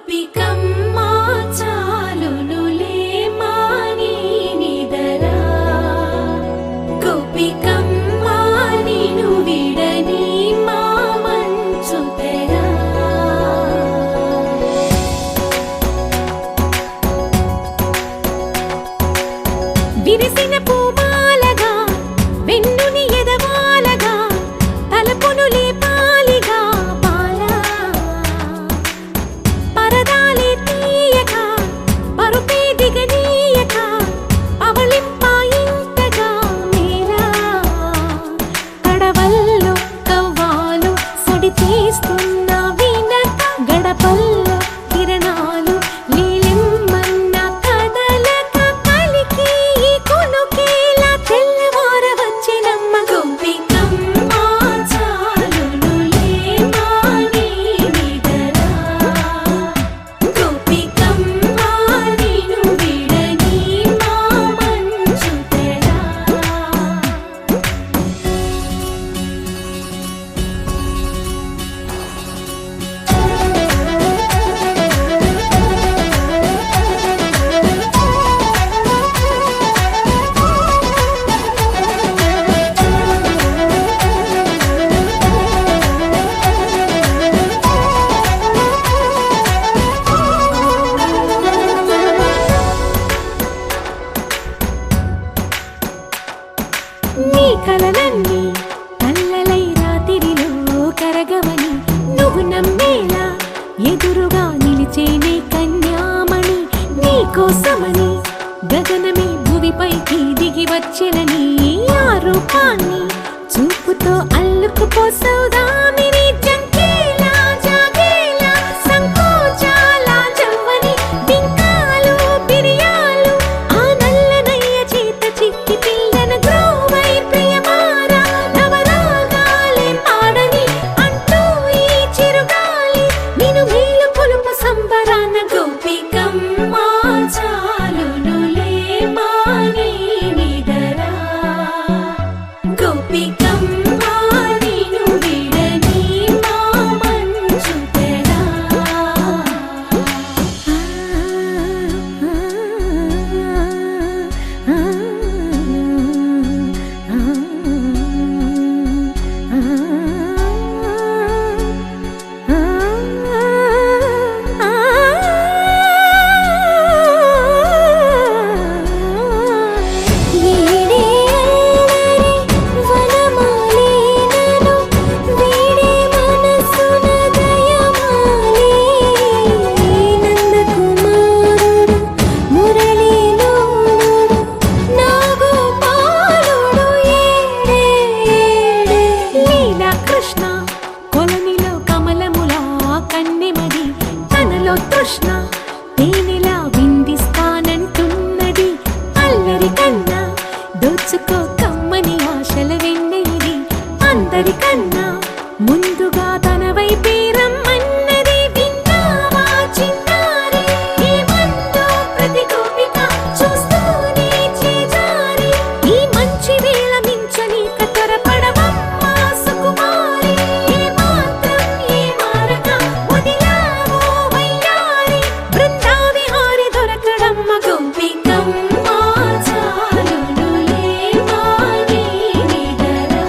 గోపికమ్మా చాలునులే మాని నిదరా గోపికమ్మా నిను విడని మా మంచు తెరా విరిసిన పూమాలగా వెన్నుని ఎదవాలగా తలపును లేపాలిగా పాలా పరదాలే తీయక పరుపే దిగనీయక పవళింపాయింతగా మేరా కడవల్లో కవ్వాలు సడి చేస్తున్న వినక గడపల్లో కిరణాలు నీలిమ్మన్న కదలక కలికి కొనుకేలా తెల్లవార వచ్చినమ్మ గోపికమ్మా చాలునులే మాని నిదరా గోపికమ్మా నిను విడని మా మంచు తెరా నీ కలలన్నీ కల్లలై రాత్రిలో కరగవని నువ్వు నమ్మేలా ఎదురుగా నిలిచేనే కన్యామణి నీ కోసమని గగనమే భువిపైకి దిగి వచ్చెనని ఆ రూపాన్ని చూపుతో అల్లుకుపోసౌదామిని జంకేలా జాగేలా సంకోచాల జవ్వని బింకాలు బిరియాలు ఆ నల్లనయ్య చేత చిక్కి పిల్లన గ్రోవై ప్రియమారా నవరాగాలే పాడని అంటూ ఈ చిరుగాలి నిన్ను మేలు కొలుపు సంబరాన గోపికమ్మా చాలునులే మాని నిదరా గోపికమ్మా నిను విడని మా మంచు తెరా కృష్ణ కొలనిలో కమలములా కన్నెమది తనలో తృష్ణ తేనెలా విందిస్తానంటున్నది అల్లరి కన్నా దోచుకో కమ్మని ఆశల వెన్నెలిది అందరికన్నా ముందుగా తన వైపే రమ్మన్నది విన్నావా చిన్నారి ఏమందో ప్రతి గోపిక చూస్తూనే చేజారి ఈ మంచి వేళ మించని కతరపడవమ్మా సుకుమారి ఏ మాత్రం ఏ మారక వదిలావో వయ్యారి బృందావిహారి దొరకడమ్మ గోపికమ్మా చాలునులే మాని నిదరా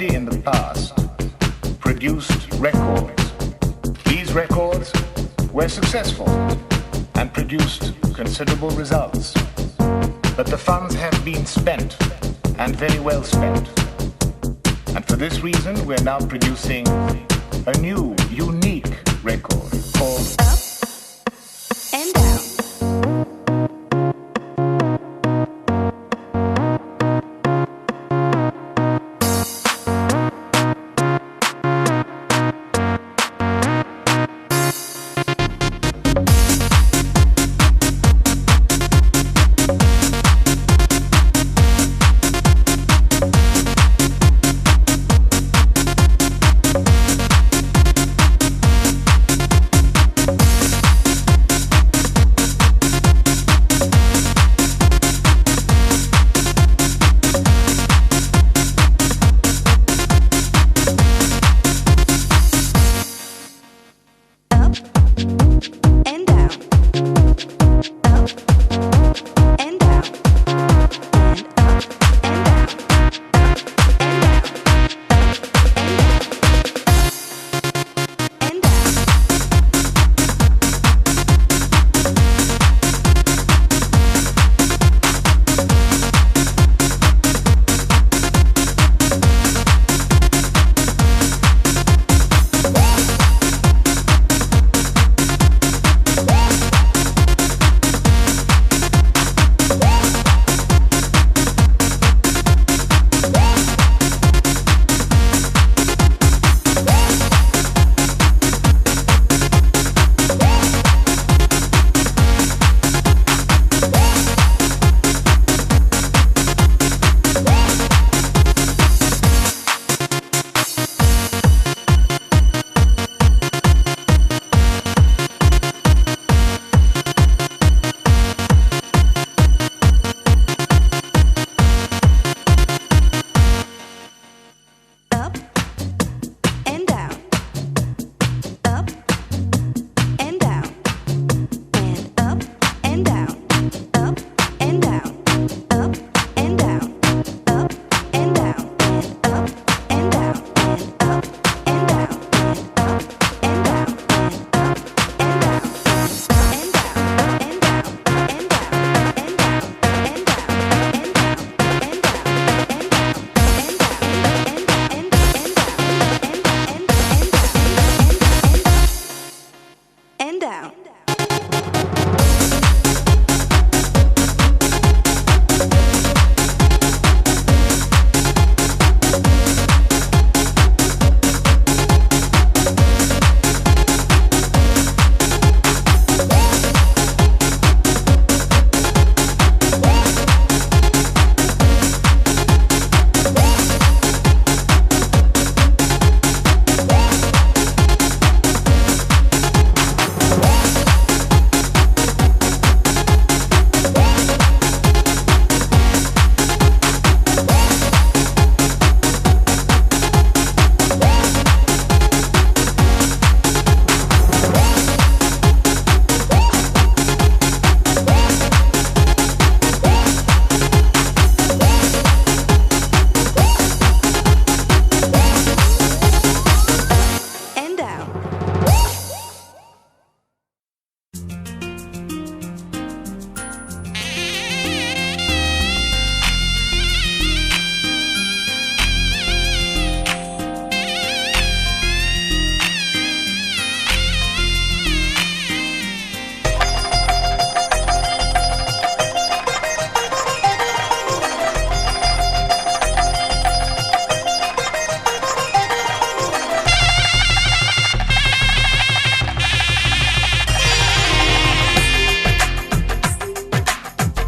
already in the past produced records. These records were successful and produced considerable results. But the funds have been spent, and very well spent. And for this reason, we're now producing a new, unique record called Up and Down.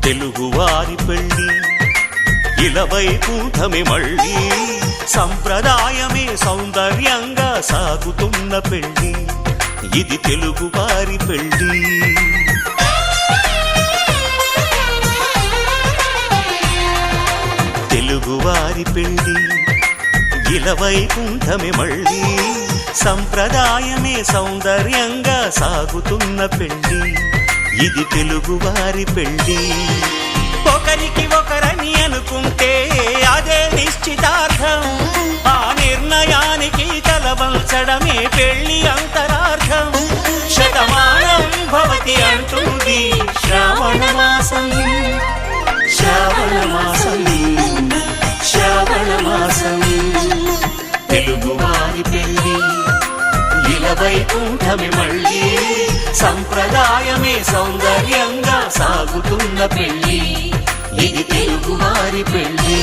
తెలుగువారి పెళ్ళి ఇలవైకుంఠమే మళ్ళీ సంప్రదాయమే సౌందర్యంగా సాగుతున్న పెళ్ళి ఇది తెలుగువారి పెళ్ళి. తెలుగువారి పెళ్ళి ఇలవైకుంఠమే మళ్ళీ సంప్రదాయమే సౌందర్యంగా సాగుతున్న పెళ్ళి ఇది తెలుగువారి పెళ్ళి. ఒకరికి ఒకరని అనుకుంటే అదే నిశ్చితార్థం. ఆ నిర్ణయానికి తలవంచడమే పెళ్లి అంతరార్థం. శతమానం భవతి అంటుంది శ్రావణ మాసం, శ్రావణ మాసం, శ్రావణ మాసం. తెలుగువారి పెళ్లి ఇలవైకుంఠమి మళ్ళీ, సంప్రదాయమే సౌందర్యంగా సాగుతున్న పెళ్లి. ఇది తెలుగువారి పెళ్లి.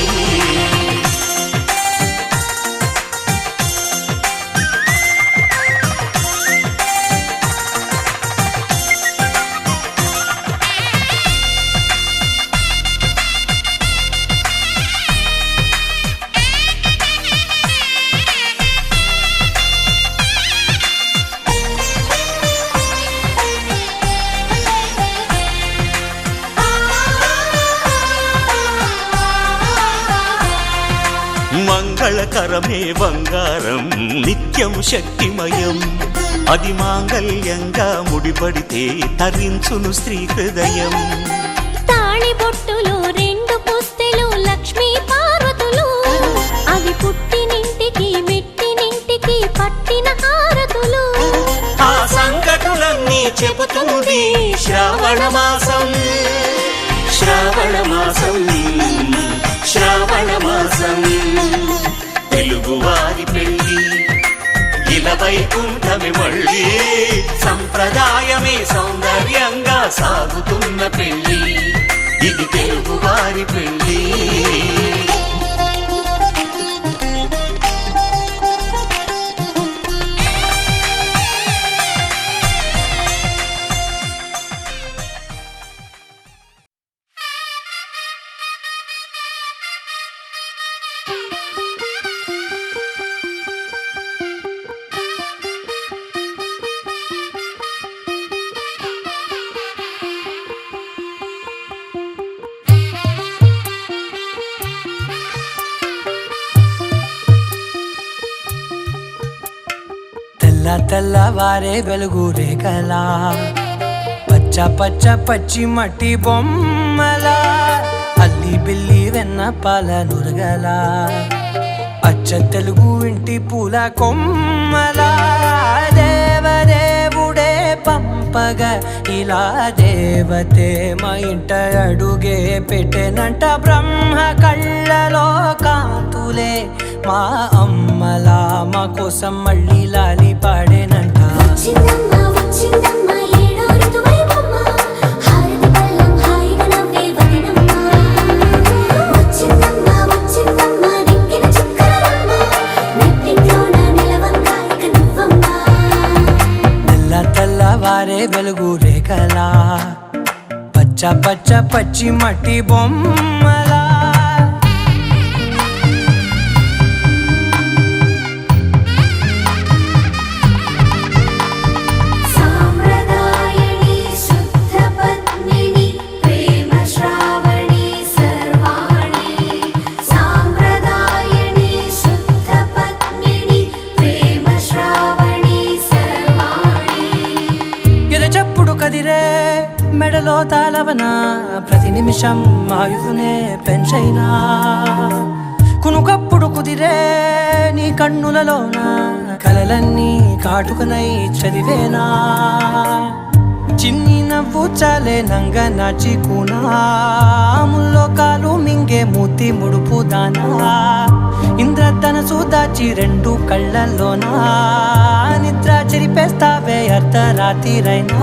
మంగళకరమే బంగారం, నిత్యం శక్తిమయం. అది మాంగళ్యంగా ముడిపడితే తరించును స్త్రీ హృదయం. తాళి బొట్టులు రెండు పుస్తెలు లక్ష్మీ పార్వతులు, అవి పుట్టినింటికి మెట్టినింటికి పట్టిన హారతులు. ఆ సంగతులన్నీ చెబుతుంది శ్రావణ మాసం, శ్రావణ మాసం, శ్రావణ మాసం. తెలుగువారి పెళ్లి ఇలవైకుంఠమి మళ్ళీ, సంప్రదాయమే సౌందర్యంగా సాగుతున్న పెళ్లి. ఇది తెలుగువారి పెళ్లి. తెల్లవారే వెలుగు రేఖలా, పచ్చ పచ్చ పచ్చి మట్టి బొమ్మలా, అల్లి బిల్లి వెన్న పాల నురగలా, అచ్చ తెలుగు ఇంటి పూల కొమ్మలా. దేవదేవుడే పంపగా ఇలా దేవతే మా ఇంట అడుగే పెట్టెనంట. బ్రహ్మ కళ్ళలో కాంతులే మా అమ్మలా, మా కోసం మళ్ళీ లాలి పాడేనంట. తెల్లవారే వెలుగు రేఖలా, పచ్చ పచ్చ పచ్చి మట్టి బొమ్మలా. మెడలో తాళవన ప్రతి నిమిషం ఆయుధునే పెంచైనా, కునుకప్పుడు కుదిరే నీ కన్నులలోన కలలన్నీ కాటుకనై చదివేనా. చిన్ని నవ్వు చాలే నంగ నాచి కూనాముల్లో కాలు మింగే మూతి ముడుపు దానా. ఇంద్రధనసు దాచి రెండు కళ్ళల్లోనా, నిద్ర చెరిపేస్తావే అర్ధరాత్రిరైనా.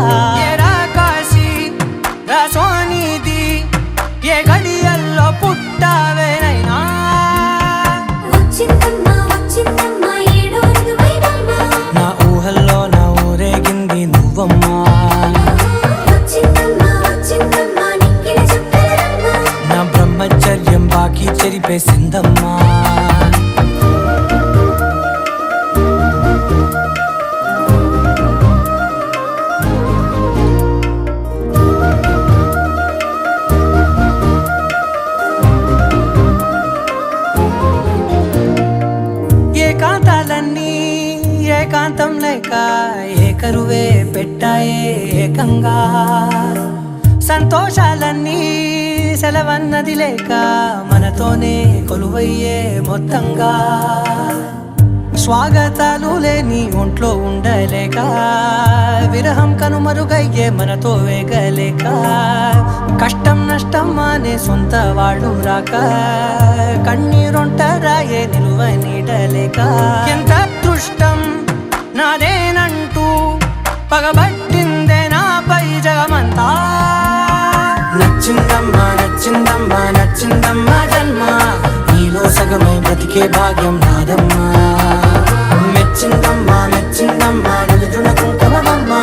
సోనిది ఏ గడియల్లో పుట్టావేనైనా. నా ఊహల్లో నా ఊరేగింది నువ్వమ్మా. నా బ్రహ్మచర్యం బాకీ చెరిపేసిందమ్మా. ఏకాంతం లేక ఏకరువే పెట్టాయే ఏకంగా. సంతోషాలన్నీ సెలవన్నది లేక మనతోనే కొలువయ్యే మొత్తంగా స్వాగతాలు లేని ఒంట్లో ఉండలేక విరహం కనుమరుగయ్యే మనతో వేగలేక కష్టం నష్టం అనే సొంత వాళ్ళు రాక కన్నీరొంటరాయే నిలువ నీడలేక ఎంత అదృష్టం నాదేనంటూ పగబట్టిందే నాపై జగమంతా నచ్చిందమ్మా నచ్చిందమ్మా నచ్చిందమ్మా జన్మ నీలో సగమై బ్రతికే భాగ్యం నాదమ్మా మెచ్చిందమ్మా మెచ్చిందమ్మా నిలుచున కుంకుమమ్మా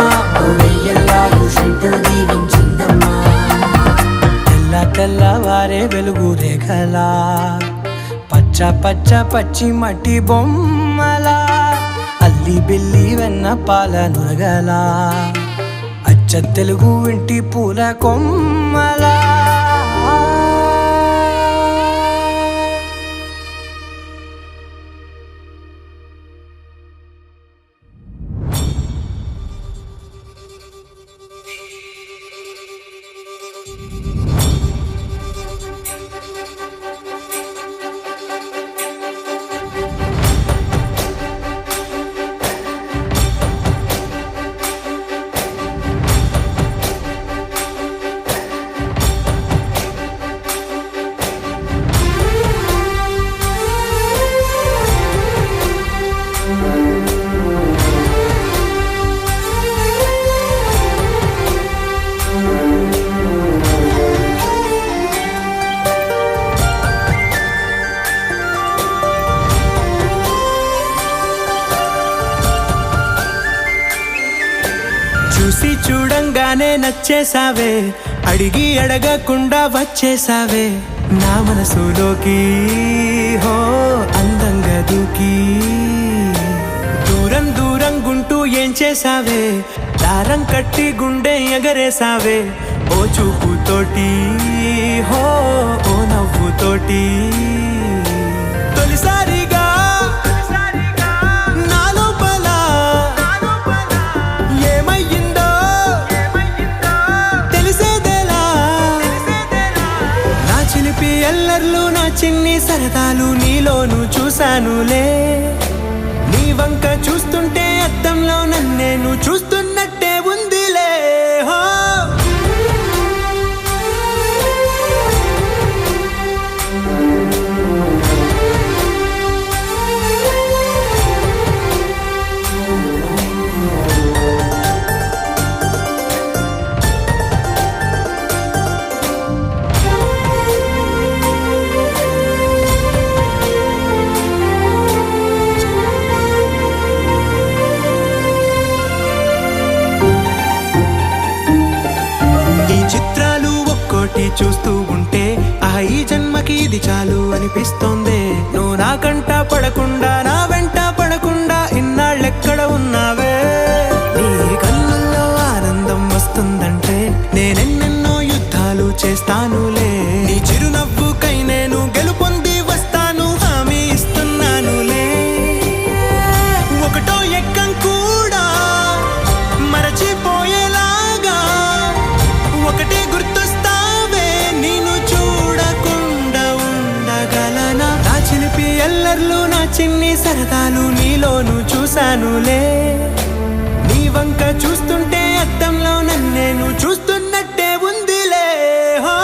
వెయ్యల్లాలు శంకరు దీవించిందమ్మా తెల్ల తెల్లవారే వెలుగు రేఖలా పచ్చ పచ్చ పచ్చి మట్టి బొమ్మలా అల్లి బిల్లి వెన్న పాల నురగలా అచ్చ తెలుగు ఇంటి పూల కొమ్మలా చూసి చూడంగానే నచ్చేసావే అడిగి అడగకుండా వచ్చేసావే నా మనసులోకి హో అందంగా దూకి దూరం దూరం గుంటూ ఏం చేసావే దారం కట్టి గుండె ఎగరేసావే ఓ చూపుతోటి హో ఓ నవ్వుతోటి తొలిసారిగా ఎల్లర్లు నా చిన్ని సరదాలు నీలోను చూశానులే నీ వంక చూస్తుంటే అద్దంలో నన్నేను చూస్తున్నట్టే ఉందిలే హో చూస్తూ ఉంటే ఈ జన్మకి ఇది చాలు అనిపిస్తోంది నువ్వు నా కంట పడకుండా నా వెంట పడకుండా ఇన్నాళ్ళెక్కడ ఉన్నావే నీ కళ్ళల్లో ఆనందం వస్తుందంటే నేనెన్నెన్నో యుద్ధాలు చేస్తానులే నీ చిరునవ్వుకై నేను గెలుపొంది వస్తాను హామీ ఇస్తున్నానులే ఒకటో ఎక్కం కూడా మరచిపోయేలాగా ఒకటే గుర్తొస్తావే నిన్ను చూడకుండా ఉండగలనా నా చిలిపి ఎల్లర్లు నా చిన్ని సరదాలు నీలోను చూశానులే నీ వంక చూస్తుంటే అద్దంలో నన్నేను చూస్తున్నట్టే ఉందిలే హో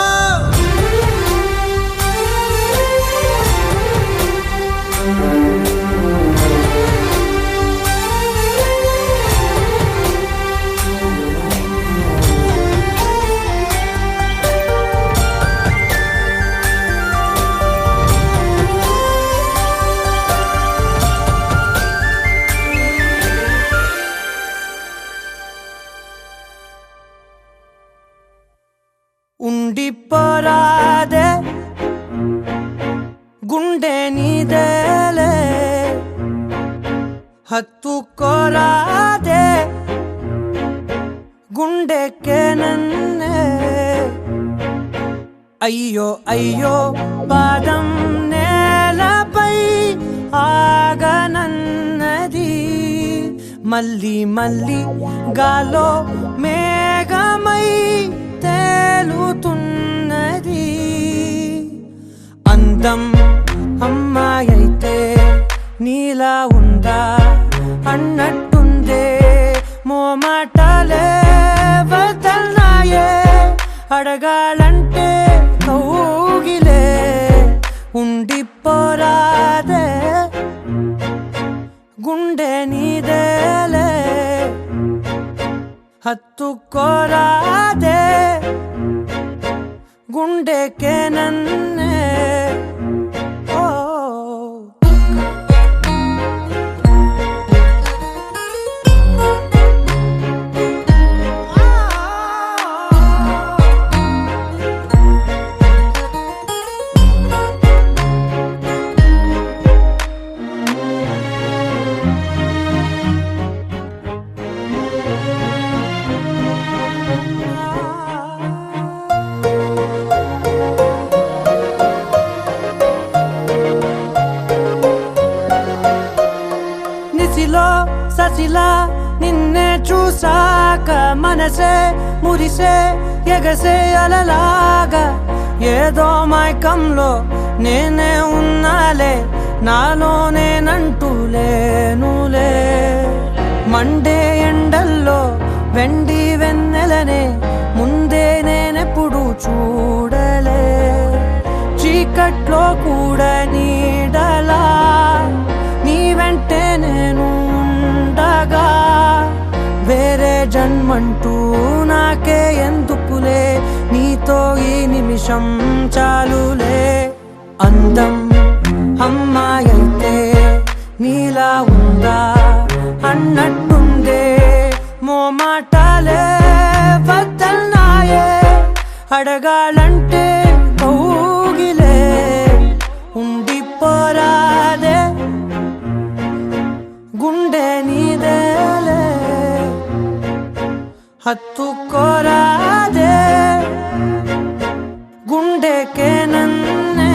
ఉండిపోరాదే గుండె నీదేలే హత్తుకోరాదే గుండెకే నన్నే అయ్యో అయ్యో పాదం నేలపై ఆగనన్నది మళ్ళీ మళ్ళీ గాలో మేఘమై తేలుతున్నది అందం అమ్మాయైతే నీలా ఉందా అన్నట్టుందే మోమాటాలే వదల్నాయే అడగాలంటే కౌగిలే ఉండిపోరాదే గుండె నీదేలే హత్తుకోరాదే గుండెకే నన్నే ఓ ససిలా నిన్నే చూసాక మనసే మురిసే ఎగసే అలలాగా ఏదో మైకంలో నేనే ఉన్నాలే నాలోనేనంటూ లేనులే మండే ఎండల్లో వెండి వెన్నెలనే ముందే నేనెప్పుడు చూడలే చీకట్లో కూడా నీడలా నీ వెంటే నేను ఉండగా వేరే జన్మంటూ నాకే ఎందుకులే నీతో ఈ నిమిషం చాలులే అందం అమ్మాయైతే నీలా ఉందా అన్నట్టుందే మోమాటాలే వదల్నాయే అడగాలంటే కౌగిలే ఉండిపోరాదే గుండె నీదేలే హత్తుకోరాదే గుండెకే నన్నే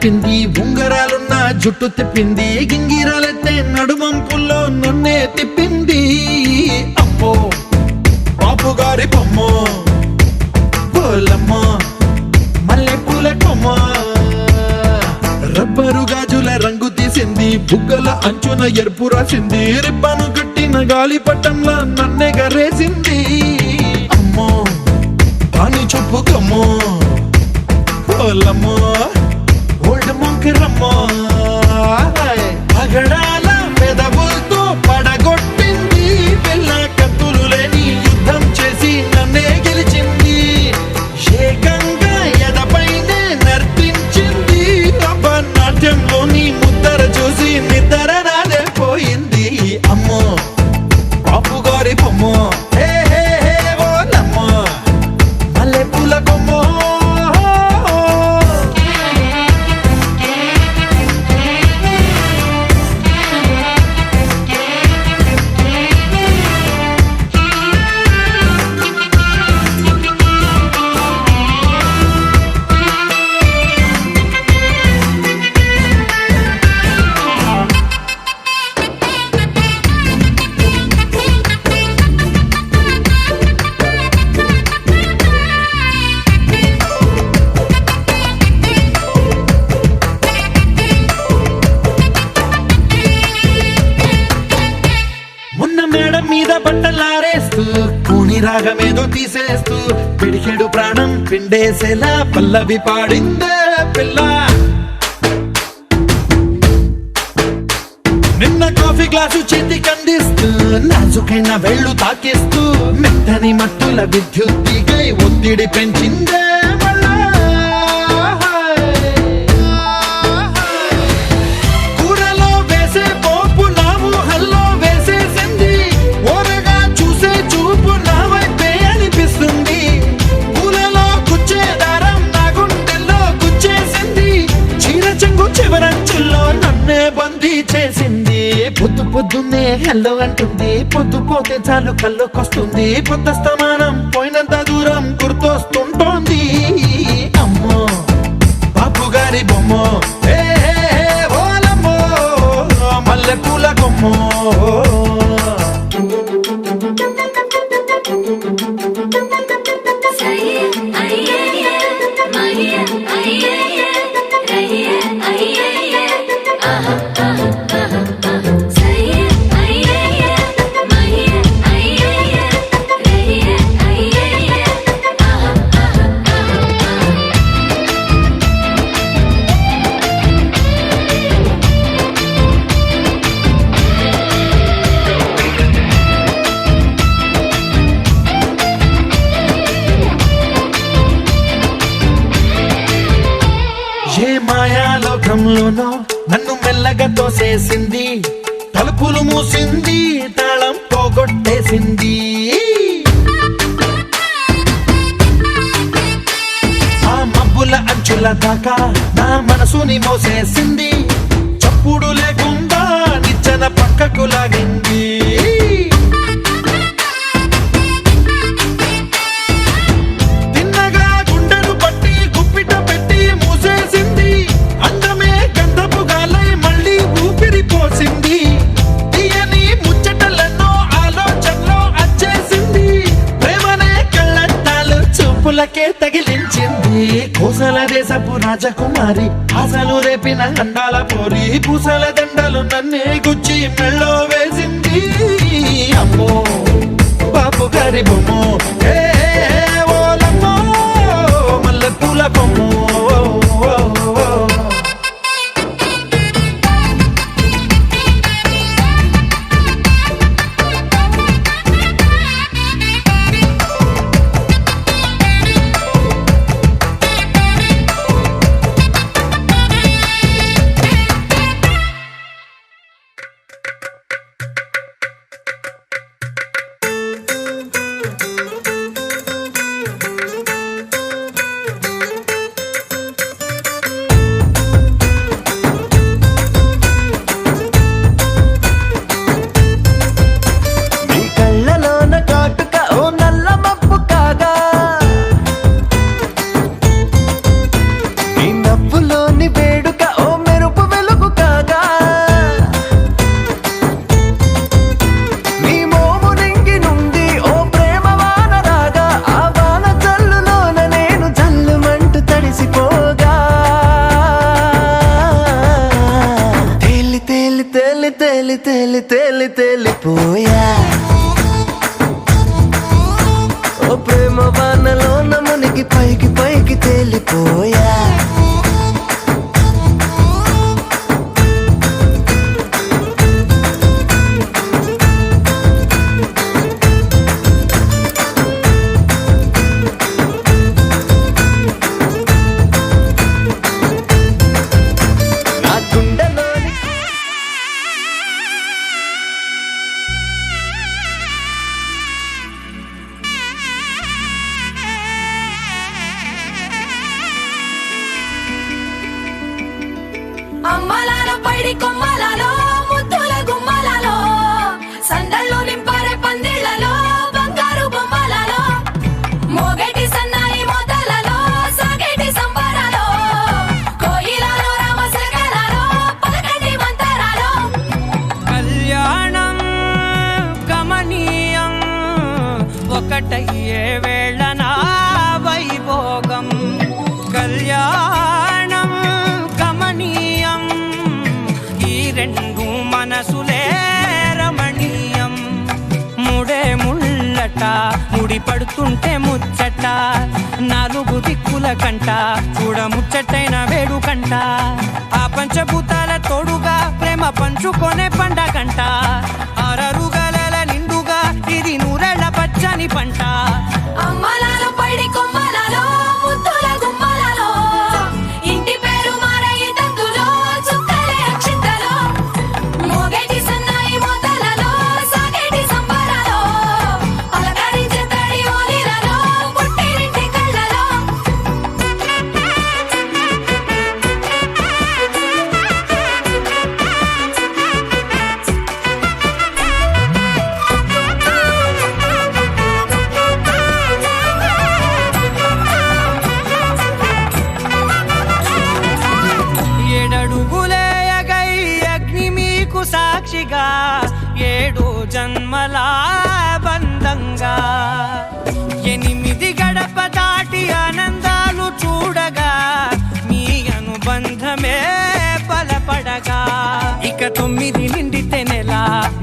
పెట్టింది, ఉంగరాలున్న జుట్టు తిప్పింది, గింగిరాలెత్తే నడుమంపుల్లో నన్నే తిప్పింది. అమ్మో బాపు గారి బొమ్మ, పోలమ్మ మల్లె పూల కొమ్మ, రబ్బరు గాజుల రంగు తీసింది, బుగ్గల అంచున ఎరుపు రాసింది, రిబ్బను కట్టిన గాలి పట్టంలా నన్నే గరేసింది. అమ్మో దాని చూపు కమ్మో, పోలమ్మో ఓల్డ్ మొంకిరమ్మో, పగడాల పెదవులతో పడగొట్టింది, పిల్ల కత్తులు లేని యుద్ధం చేసి నన్నే గెలిచింది, ఏకంగా ఎదపైనే నర్తించింది, నాట్యంలోని ముద్దర చూసి నిద్ర నాదే పోయింది. అమ్మో బాపు గారి బొమ్మ, హే హే హే ఓలమ్మ మల్లె పూల కొమ్మ. మేడం మీద బట్టలారేస్తూ కూని రాగమేదో తీసేస్తూ పిడికెడు ప్రాణం పిండేసేలా పల్లవి పాడిందే పిల్ల. నిన్న కాఫీ గ్లాసు చేతి కందిస్తూ నాజుకైన వెళ్ళు తాకిస్తూ మెత్తని మత్తుల విద్యుత్తికై ఒత్తిడి పెంచిందే మళ్ళా. కూరలో వేసే పోపు నా ఊహల్లో వేసేసింది, ఓరగా చూసే చూపు నా వైపే అనిపిస్తుంది, పూలలో గుచ్చే దారం నా గుండెల్లో గుచ్చేసింది, చీర చెంగు చివరంచుల్లో నన్నే బందీ చేసింది. పొద్దు పొద్దున్నే హెల్లో అంటుంది, పొద్దు పోతే చాలు కళ్ళొకొస్తుంది, పొద్దస్తమానం పోయినంత దూరం గుర్తొస్తుంటోంది. అమ్మో బాపు గారి బొమ్మ, హే హే హే ఓలమ్మో మల్లె పూల కొమ్మ. ఏ మాయాలోకంలోనో నన్ను మెల్లగా తోసేసింది, తలుపులు మూసింది, తాళం పోగొట్టేసింది. ఆ మబ్బుల అంచుల దాకా నా మనసుని మోసేసింది, చప్పుడు లేకుండా నిచ్చెన పక్కకు లాగింది. తిన్నగా గుండెను పట్టి గుప్పిట పెట్టి మూసేసింది, అందమే గంధపు గాలై మళ్ళీ ఊపిరి పోసింది, తీయని ముచ్చటలెన్నో ఆలోచనలో అచ్చేసింది, ప్రేమనే కళ్ళట్టాలు చూపులకే తగిలించింది. కోసల దేశపు రాజకుమారి, ఆశలు రేపిన అండాల పోరి, పూసల దండలు నన్నే గుచ్చి మెళ్ళో వేసింది. అమ్మో బాపు గారి బొమ్మ, హే హే ఓలమ్మో మల్లె పూల కొమ్మ. తేలి తేలి తేలి తేలిపోయా ఓ ప్రేమ వానలో మునిగి పైకి పైకి తేలిపోయా నా గుండెలోని అమ్మలాలో పైడి కొమ్మలలో ముద్దుల గుమ్మలలో సందళ్ళు నింపారే పందిళ్లలో బంగారు బొమ్మలలో మోగేటి సన్నాయి మోతలలో సాగేటి సంబరాలో కోయిలలో రామశకలలో పలకటి మంతరాలో కళ్యాణం గమనీయం ఒకటయ్యే వేళ నా వైభోగం కళ్యాణం గమనీయం ఈ రెండు మనసులే రమణీయం ముడే ముళ్ళట ముడి పడుతుంటే ముచ్చట నాలుగు దిక్కుల కంట చూడ ముచ్చటైన వేడుకంట ఆ పంచభూతాల తోడుగా ప్రేమ పంచుకొనే పండగంట ఆరరుగల నిండుగా ఇది నూరెళ్ళ పచ్చని పంట అమ్మలాలో పైడి కొమ్మలలో ముద్దుల గుమ్మలలో ఇంటి పేరు మారయి తందులో చుక్కలే అక్షింతలో మోగేటి సన్నాయి మోతలలో సాగేటి సంబరాలో పలకరించే తడి ఓలిలలో పుట్టినింటి కళ్ళలో ఏడడుగులే ఎగై అగ్ని మీకు సాక్షిగా ఏడు జన్మల బంధంగా ఎనిమిది గడప దాటి ఆనందాలు చూడగా మీ అనుబంధమే బలపడగా ఇక 9 నిండితే నెల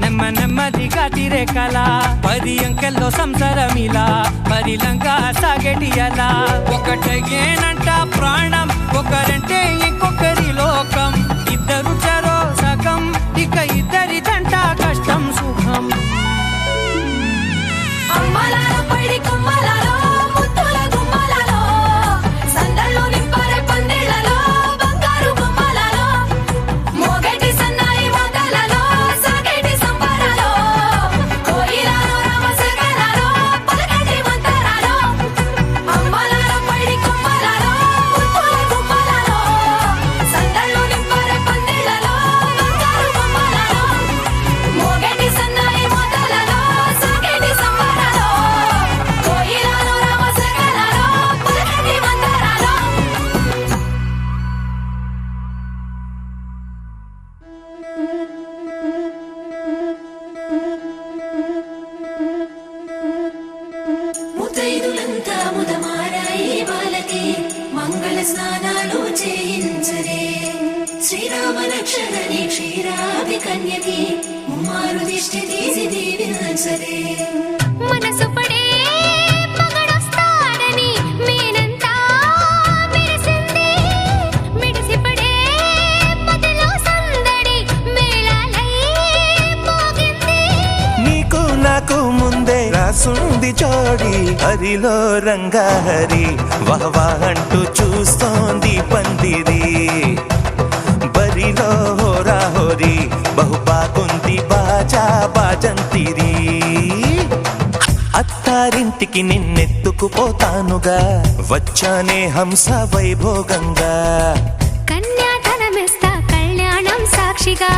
నెమ్మదిగా తిరేకల 10 అంకెల్లో సంసారమిలా పరిలంగా సాగేటియలా ఒకటేనంట ప్రాణం ఒకరంటే ఇంకొకరి లోకం ఇద్దరు చరో సగం ఇక ఇద్దరిదంట కష్టం సుఖం అమ్మలాలో పైడి కొమ్మలలో ముద్దుల గుమ్మలలో సందళ్ళు నింపారే పందిళ్లలో బంగారు బొమ్మలలో మోగేటి సన్నాయి మోతలలో సాగేటి సంబరాలో కోయిలలో రామశకలలో పలకటి మంతరాలో అమ్మలాలో పైడి కొమ్మలలో ముద్దుల గుమ్మలలో సందళ్ళు నింపారే పందిళ్లలో బంగారు బొమ్మలలో మోగేటి సన్నాయి మోతలలో సాగేటి సంబరాలో కోయిలలో రామశకలలో పలకటి మంతరాలో ముతైదులంతా ముదమారాయి బాలకి మంగళ స్నానాలు చేయించరే శ్రీరామ రక్షణని క్షీరాభి కన్యకి ముమ్మారు దిష్టి తీసి దీవించరే మనసు పడే మగడొస్తాడని మేనంతా మెరిసింది మిడిసిపడే మదిలో సందడి మేళాలై మోగింది నీకు నాకు ముందే రాసుంది జోడి హరిలో రంగా హరి వహవా అంటూ చూస్తోంది పందిరి బరిలో హోరా హోరి బహుబాగుంది బాజా బాజంతిరి అత్తారింటికి నిన్నెత్తుకుపోతానుగా వచ్చానే హంస వైభోగంగా కన్యాధనమిస్తా కళ్యాణం సాక్షిగా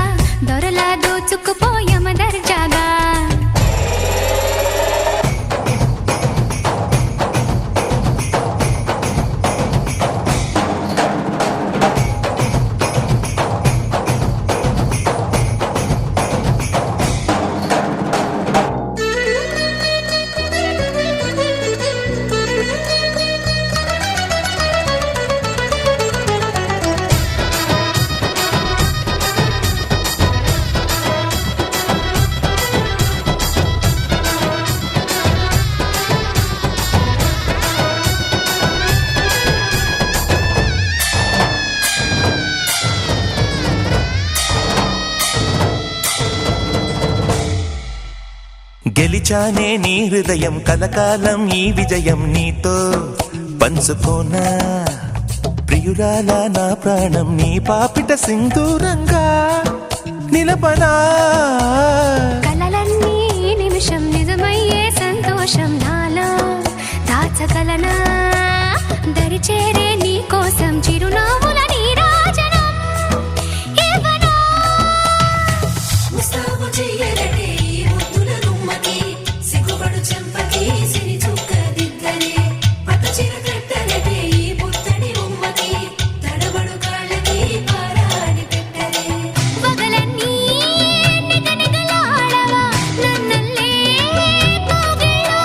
దొరలా దోచుకుపోయమ దర్జాగా గెలిచానే నీ హృదయం కలకాలం ఈ విజయం నీతో పంచుకోనా ప్రియురాల నా ప్రాణం నీ పాపిట సింధూరంగా నిలపనా కలలన్నీ నిమిషం నిజమయ్యే సంతోషం నాలో దాచగలనా దరిచేరే నీ కోసం చిరునవ్వుల నీరాజనం ఇవ్వనా ముస్తాబు చెయ్యలటే ఈ ముద్దుల గుమ్మకి సిగ్గుపడు చెంపకి సిరి చుక్క దిద్దలే పట్టు చీర కట్టలటే ఈ పుత్తడి బొమ్మకి తడబడు కాళ్ళకి పారాని పెట్టలే పగలన్నీ నిగనిగలాడవా నన్నల్లే కోగిలో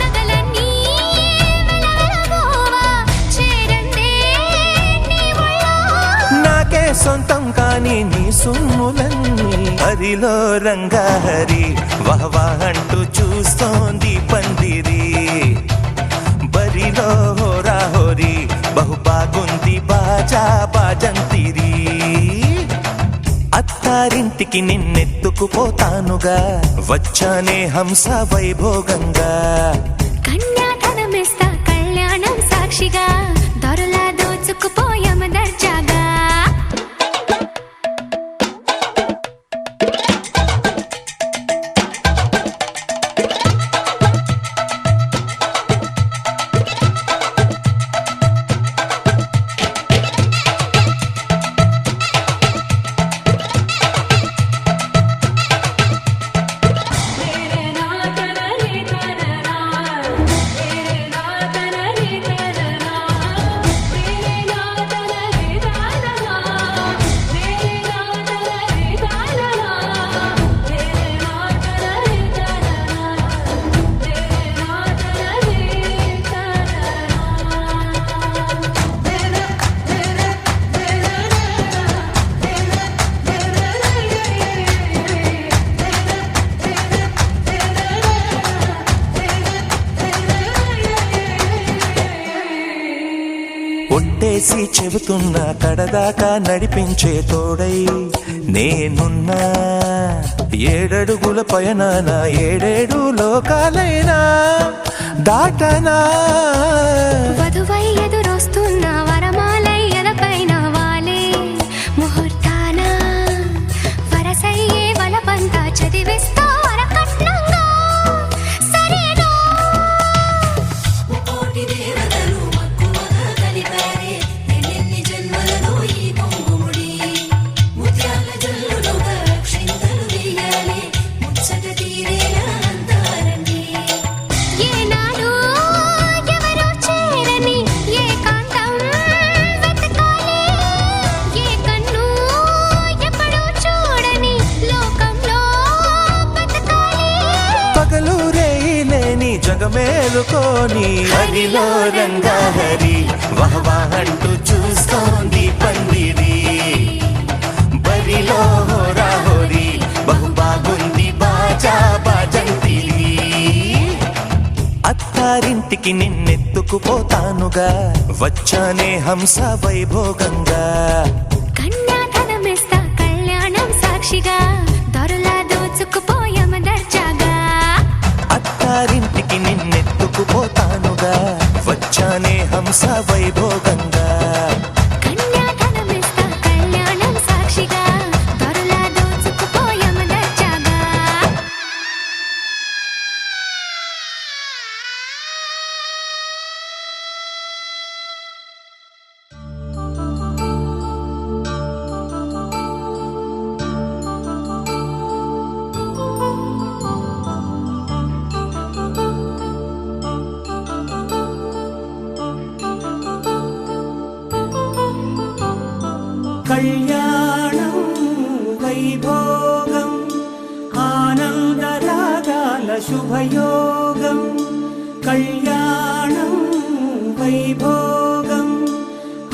నగలన్నీ వెలవెలబోవా చేరందే నీ ఒళ్ళో నాకే సొంతం కాని నీ సొమ్ములన్నీ హరిలో రంగాహరి వహవా అంటూ చూస్తోంది పందిరి బరిలో హోరా హోరి బహు బాగుంది బాజా బాజంతిరి అత్తారింటికి నిన్నెత్తుకుపోతానుగా వచ్చానే హంస వైభోగంగా కన్యాధనమిస్తా కళ్యాణం సాక్షిగా దొరలా దోచుకుపోయామ దర్జాగా ఒట్టేసి చెబుతున్నా కడదాకా నడిపించే తోడై నేనున్నా ఏడడుగుల పయనాన ఏడేడు లోకాలైనా దాటనా వధువై ఎదురొస్తున్న వరమాలై ఎదపైన వాలే ముహూర్తాన వరసయ్యే వలపంతా చదివిస్తా వరకట్నంగా సరేనా కోటి దేవతలు మక్కువగా కలిపారే ఎన్నెన్ని జన్మలలో ఈ పొంగుముడి ముత్యాల జల్లులుగా క్షింతలు వేయాలి ముచ్చట తీరేలా అంతారండి ఏనాడు ఎవరో చేరని ఏకాంతం వెతకాలి ఏ కన్ను ఎప్పుడూ చూడని లోకంలో బతకాలి పగలు రేయిలేని జగమేలుకోని హరిలో రంగాహరి వహవా అంటూ చూస్తోంది పందిరి బరిలో హోరా హోరి బహు బాగుంది బాజా బాజంతిరి అత్తారింటికి నిన్నెత్తుకుపోతానుగా వచ్చానే హంస వైభోగంగా కన్యాధనమిస్తా కళ్యాణం సాక్షిగా దొరలా దోచుకుపోయామ దర్జాగా అత్తారింటికి నిన్నెత్తుకుపోతానుగా వచ్చానే హంస వైభోగంగా కన్యాధనమిస్తా కళ్యాణం సాక్షిగా దొరలా దోచుకుపోయామ దర్జాగా కళ్యాణం వైభోగం ఆనందరాగాల శుభయోగం కళ్యాణం వైభోగం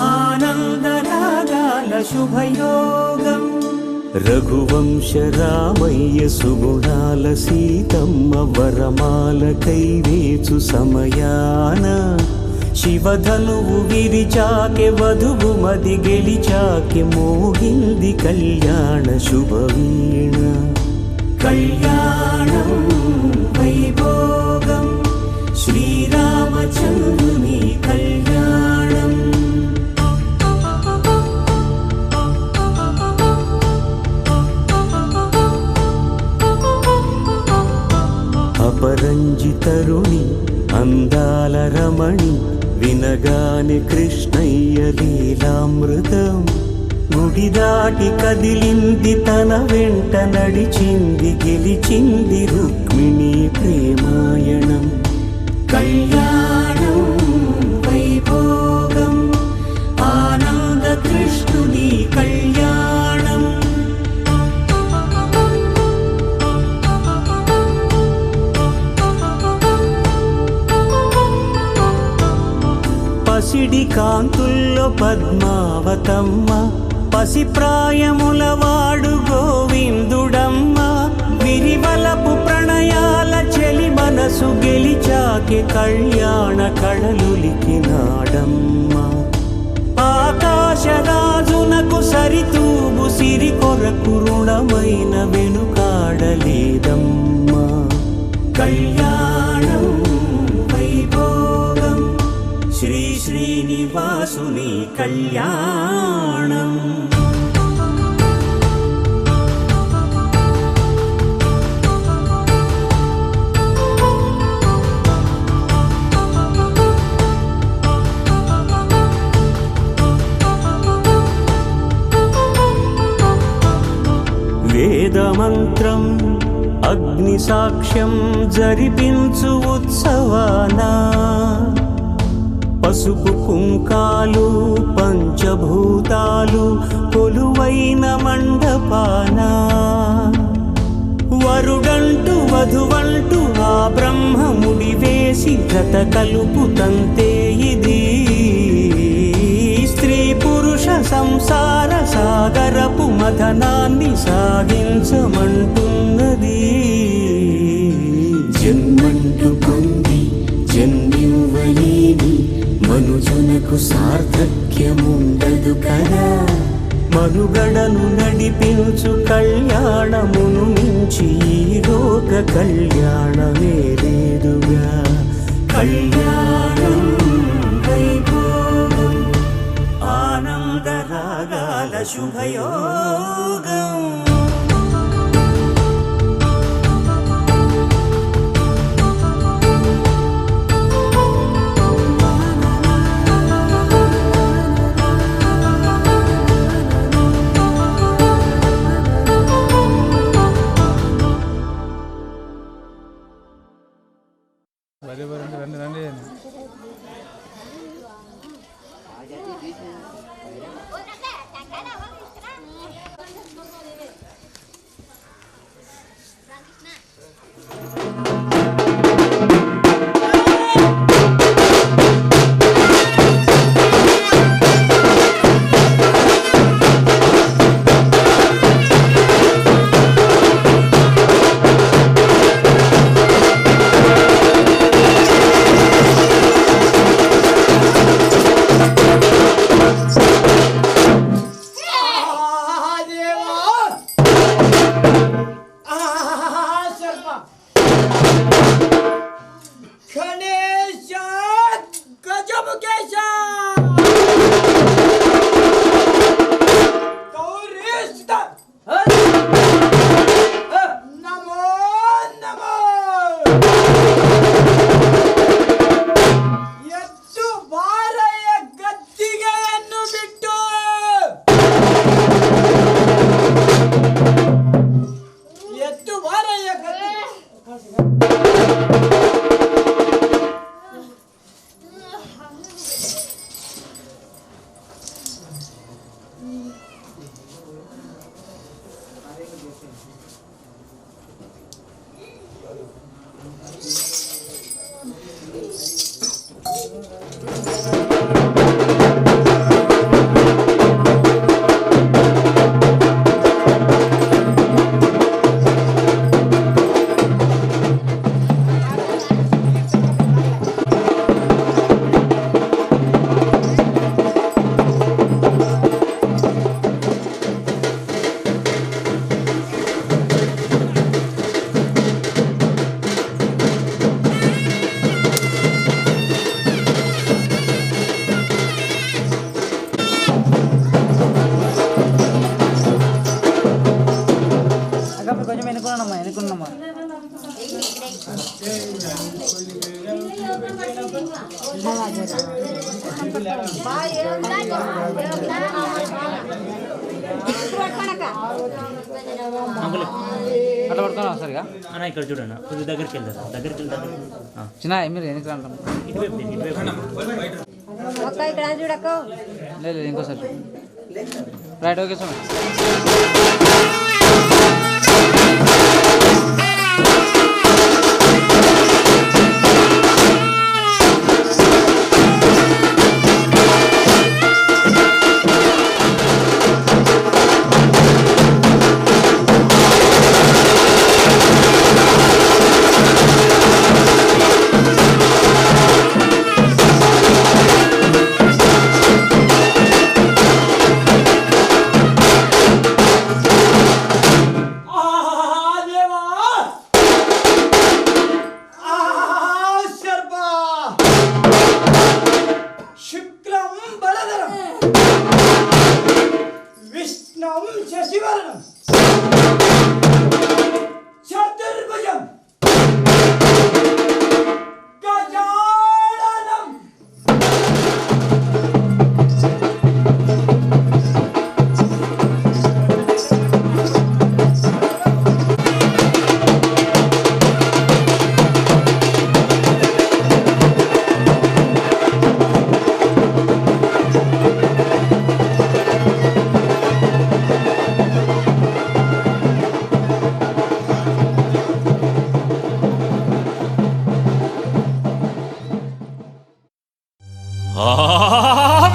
ఆనందరాగాల శుభయోగం రఘువంశ రామయ్య సుగుణాల సీతమ్మ వరమాల కైవేచు సమయాన శివధనువు విరిచాకె వధువు మది గెలిచాకె మోగింది కళ్యాణ శుభవీణ కళ్యాణం వైభోగం శ్రీరామచంద్రుని కళ్యాణం. అపరంజితరుణి అందాల రమణి వినగానే కృష్ణయ్య లీలామృతం. గుడి దాటి కదిలింది తన వెంట నడిచింది గెలిచింది రుక్మిణి ప్రేమాయణం. కళ్యాణం వైభోగం ఆనంద కృష్ణుని కళ్యాణం. పసిడి కాంతుల్లో పద్మావతమ్మ పసిప్రాయముల వాడు గోవిందుడమ్మ. విరివలపు ప్రణయాల చెలి మనసు గెలిచాకే కళ్యాణ కళలులికినాడమ్మ. ఆకాశరాజునకు సరితూబు సిరి కొరకు రుణమైన వెనుకాడలేదమ్మా. కళ్యాణం వైభోగం శ్రీ శ్రీనివాసుని కళ్యాణం. వేదమంత్రం అగ్ని సాక్ష్యం జరిపించు ఉత్సవానా. పసుపు కుంకాలు పంచభూతాలు కొలువైన మండపాన. వరుడంటూ వధువంటూ ఆ బ్రహ్మముడి వేసి జత కలుపుతంతే ఇది. స్త్రీ పురుష సంసార సాగరపు మథనాన్ని సాగించమంటున్నది. జన్మంటూ పొంది జన్మివ్వలేని మనుజునకు సార్థక్యముండదు కదా. మనుగడను నడిపించు కళ్యాణమును మించి ఈ లోక కళ్యాణమే లేదుగా. కళ్యాణం వైభోగం ఆనంద రాగాల శుభయోగం. వెనకప్పుడు కొంచెం ఎన్నుకున్నామ్మా ఎన్నుకున్నామ్మా అట్లా పడుకున్నా సరిగా అన్న ఇక్కడ చూడన్న కొద్దిగా దగ్గరికి వెళ్తారా దగ్గరికి వెళ్తారు చిన్న మీరు ఎన్నికి అంటాం ఇటువైపు లేదు ఇంకోసారి right okay sir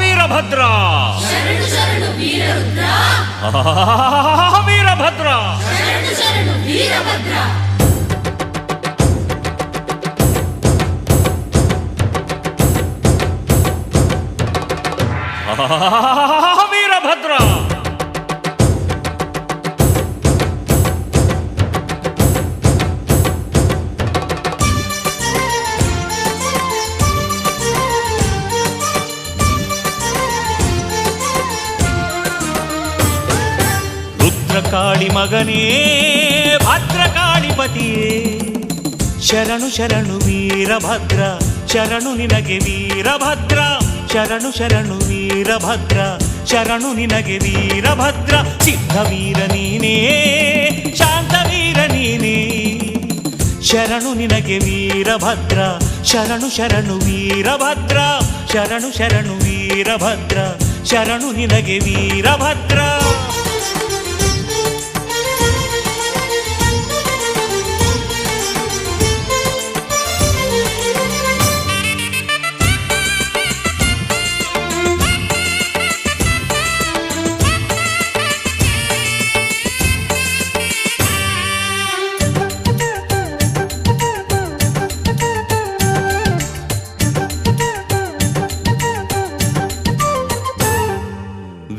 Veerabhadra Veerabhadra Veerabhadra Rudrakali ಮಗನೇ ಭದ್ರಕಾಳಿಪತಿಯೇ ಶರಣು ಶರಣು ವೀರಭದ್ರ ಶರಣು ನಿನಗೆ ವೀರಭದ್ರ ಶರಣು ಶರಣು ವೀರಭದ್ರ ಶರಣು ನಿನಗೆ ವೀರಭದ್ರ ಸಿದ್ಧವೀರ ನೀನೇ ಶಾಂತವೀರ ನೀನೇ ಶರಣು ನಿನಗೆ ವೀರಭದ್ರ ಶರಣು ಶರಣು ವೀರಭದ್ರ ಶರಣು ಶರಣು ವೀರಭದ್ರ ಶರಣು ನಿನಗೆ ವೀರಭದ್ರ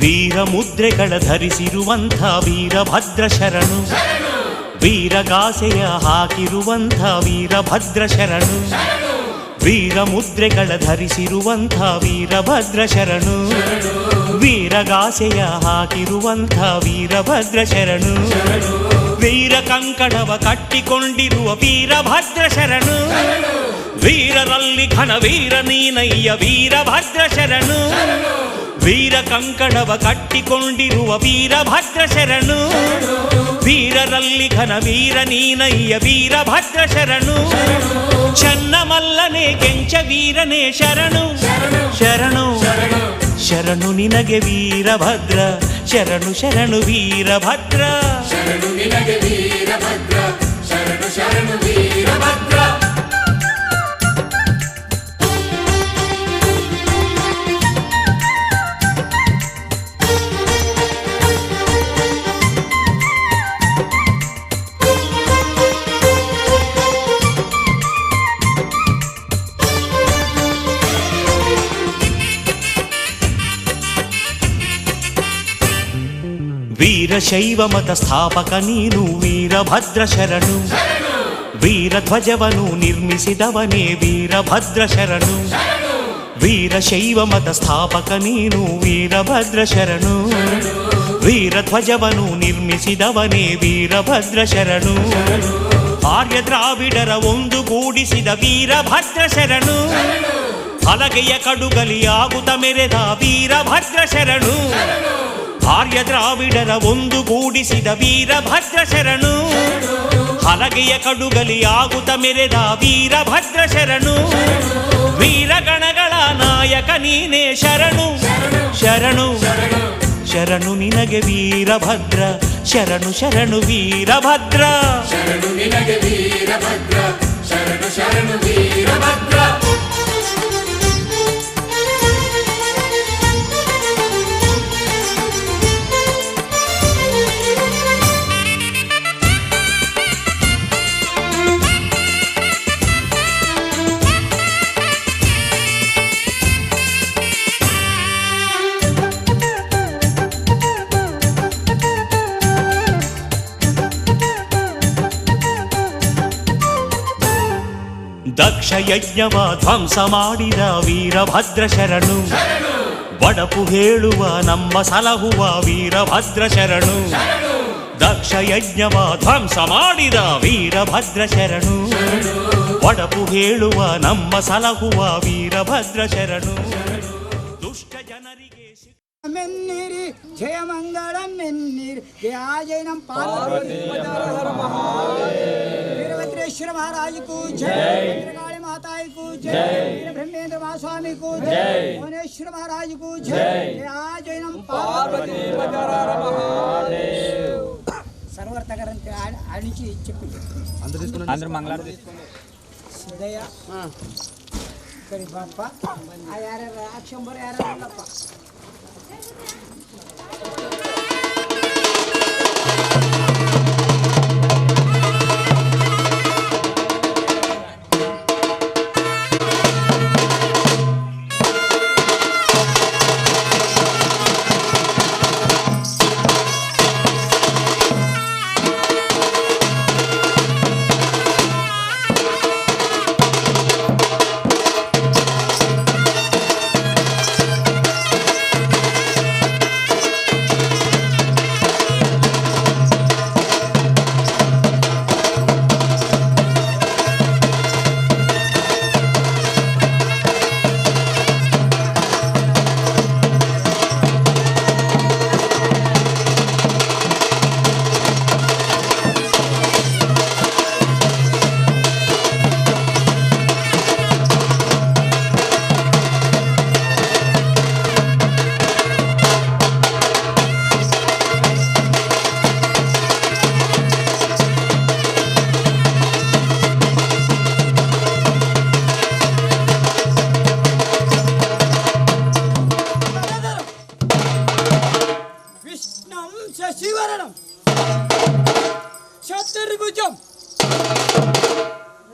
ವೀರ ಮುದ್ರೆಗಳ ಧರಿಸಿರುವಂಥ ವೀರಭದ್ರ ಶರಣು ವೀರಗಾಸೆಯ ಹಾಕಿರುವಂಥ ವೀರಭದ್ರ ಶರಣು ವೀರ ಮುದ್ರೆಗಳ ಧರಿಸಿರುವಂಥ ವೀರಭದ್ರ ಶರಣು ವೀರಗಾಸೆಯ ಹಾಕಿರುವಂಥ ವೀರಭದ್ರ ಶರಣು ವೀರ ಕಂಕಣವ ಕಟ್ಟಿಕೊಂಡಿರುವ ವೀರಭದ್ರ ಶರಣು ವೀರರಲ್ಲಿ ಘನ ವೀರ ನೀನಯ್ಯ ವೀರಭದ್ರ ಶರಣು ವೀರ ಕಂಕಣವ ಕಟ್ಟಿಕೊಂಡಿರುವ ವೀರಭದ್ರ ಶರಣು ವೀರರಲ್ಲಿ ಘನ ವೀರ ನೀನಯ್ಯ ವೀರಭದ್ರ ಶರಣು ಚನ್ನಮಲ್ಲನೆ ಕೆಂಚ ವೀರನೇ ಶರಣು ಶರಣು ಶರಣು ನಿನಗೆ ವೀರಭದ್ರ ಶರಣು ಶರಣು ವೀರಭದ್ರ ಶರಣು ನಿನಗೆ ವೀರಭದ್ರ ಶರಣು ಶರಣು ವೀರಭದ್ರ ವೀರಶೈವ ಮತ ಸ್ಥಾಪಕ ನೀನು ವೀರಭದ್ರ ಶರಣು ವೀರಧ್ವಜವನು ನಿರ್ಮಿಸಿದವನೇ ವೀರಭದ್ರ ಶರಣು ವೀರಶೈವ ಮತ ಸ್ಥಾಪಕ ನೀನು ವೀರಭದ್ರ ಶರಣು ವೀರಧ್ವಜವನು ನಿರ್ಮಿಸಿದವನೇ ವೀರಭದ್ರ ಶರಣು. ಆರ್ಯ ದ್ರಾವಿಡರ ಒಂದುಗೂಡಿಸಿದ ವೀರಭದ್ರ ಶರಣು. ಹಲಗೆಯ ಕಡುಗಲಿಯಾಗುತ್ತ ಮೆರೆದ ವೀರಭದ್ರ ಶರಣು. ಆರ್ಯ ದ್ರಾವಿಡರ ಒಂದುಗೂಡಿಸಿದ ವೀರಭದ್ರ ಶರಣು. ಹಲಗೆಯ ಕಡುಗಲಿಯಾಗುತ್ತ ಮೆರೆದ ವೀರಭದ್ರ ಶರಣು. ವೀರಗಣಗಳ ನಾಯಕ ನೀನೇ ಶರಣು. ಶರಣು ಶರಣು ನಿನಗೆ ವೀರಭದ್ರ. ಶರಣು ಶರಣು ವೀರಭದ್ರ. ಶರಣು ನಿನಗೆ ವೀರಭದ್ರ. ಶರಣು ಶರಣು ವೀರಭದ್ರ. ದಕ್ಷ ಯಜ್ಞವ ಧ್ವಂಸ ಮಾಡಿದ ವೀರಭದ್ರ ಶರಣು. ಬಡಪು ಹೇಳುವ ನಮ್ಮ ಸಲಹುವ ವೀರಭದ್ರ ಶರಣು. ದಕ್ಷ ಯಜ್ಞವ ಧ್ವಂಸ ಮಾಡಿದ ವೀರಭದ್ರ ಶರಣು. ಬಡಪು ಹೇಳುವ ನಮ್ಮ ಸಲಹುವ ವೀರಭದ್ರ ಶರಣು. ದುಷ್ಟ ಜನರಿಗೆ మెన్నిరి జయమంగళం మెన్నిరి జయాజనం వీరభద్రేశ్వర మహారాజుకు జై. వీరకాళి మాతాకు జై. వీర బ్రహ్మేంద్ర మహాస్వామి కు జై. భువనేశ్వర మహారాజుకు జై. జయాజనం సర్వర్త గారంటే ఆడించి చెప్పింది. అందరూ మంగళారు సిద్ధయ్య ఇక్కడి బాప్ప ఆ యార అక్షంబర్ యార ఉన్నప్ప. శశివరణం చతుర్భుజం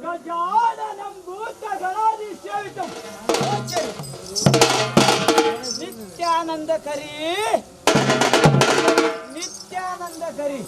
గజాననం భూతగణాధిసేవితం నిత్యానందకరీ నిత్యానందకరీ